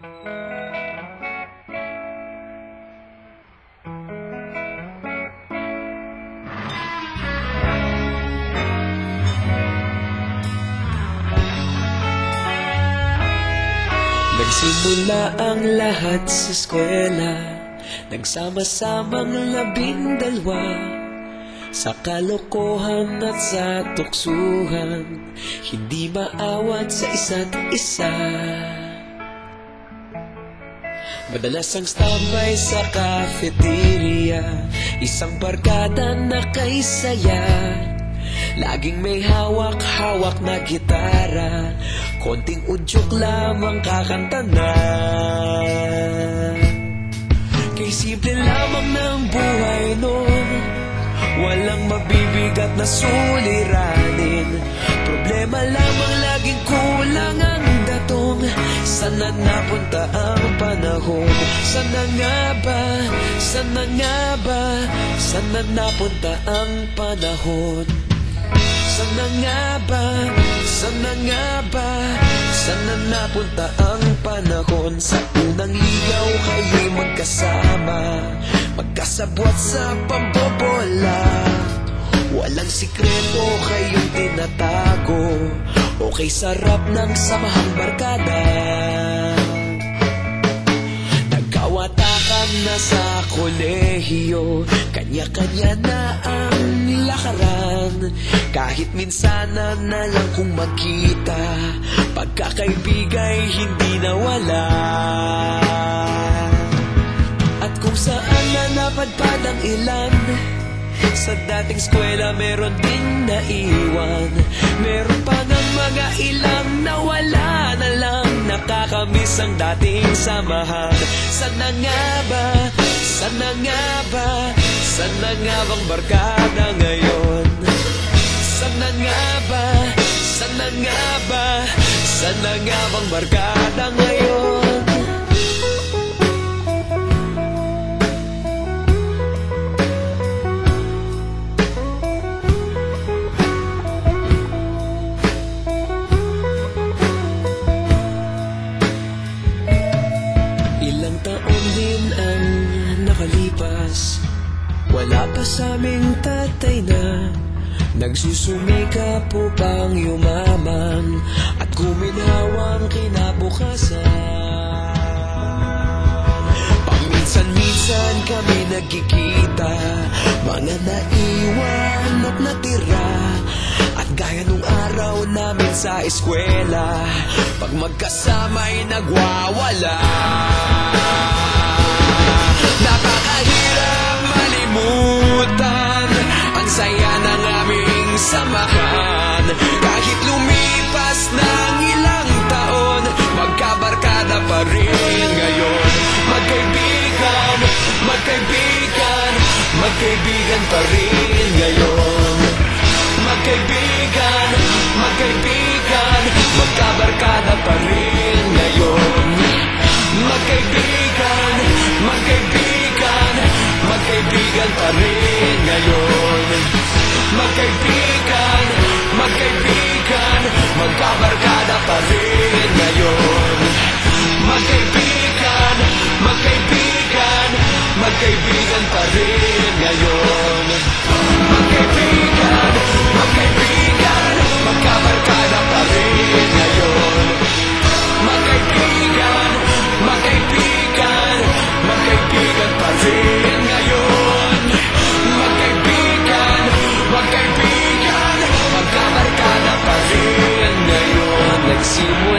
Nagsimula ang lahat sa eskwela, nagsama-samang 12 sa kalokohan at sa tuksuhan, hindi maawat sa isa't isa. Madalas ang standby sa cafeteria, isang barkada na kay saya. Laging may hawak-hawak na gitara, konting udyok lamang kakanta na. Kay simple lamang ng buhay noon, walang mabibigat na suliranin. Problema lamang laging kulang ang datong. Sana napunta ang panahon? Sana nga ba? Sana nga ba? Sana napunta ang panahon? Sana nga ba? Sana nga ba? Sana napunta ang panahon? Sa unang ligaw kayo'y magkasama, magkasabwat sa pambobola. Walang sikreto kayong tinatago, okay sarap ng samahang barkada. Nagkawatakan na sa kolehiyo, kanya-kanya na ang lakaran. Kahit minsanan na lang kung magkita, pagkakaibigay hindi nawala. At kung saan na napadpad ang ilan, sa dating eskwela meron ding naiwan. Meron pa ng mga ilang nawala na lang, nakakamiss ang dating samahan. Sana nga ba? Sana nga ba? Sana nga bang barkada ngayon? Sana nga ba? Sana nga ba? Sana nga bang barkada ngayon? Ilang taon din ang nakalipas, wala pa sa aming tatay na nagsusumikap upang yumaman at guminhawang kinabukasan. Paminsan-minsan kami nagkikita, mga naiwan at natira. At gaya nung araw namin sa eskwela, pag magkasama'y nagwawala. Nakakahirap malimutan ang saya ng aming samahan. Kahit lumipas ng ilang taon, magkabarkada pa rin ngayon. Magkaibigan, magkaibigan, magkaibigan pa rin ngayon. Magkaibigan, magkaibigan, magkabarkada pa rin ngayon. Magkaibigan, magkaibigan, magkaibigan pa rin ngayon. Magkaibigan, magkaibigan, magkabarkada pa rin ngayon. Magkaibigan, magkaibigan, magkaibigan pa rin ngayon. Magkaibigan, magkaibigan, magkabarkada pa rin ngayon. Magkaibigan, magkaibigan, magkaibigan pa rin ngayon. Magkaibigan, magkaibigan, magkabarkada pa rin ngayon. Nagsimula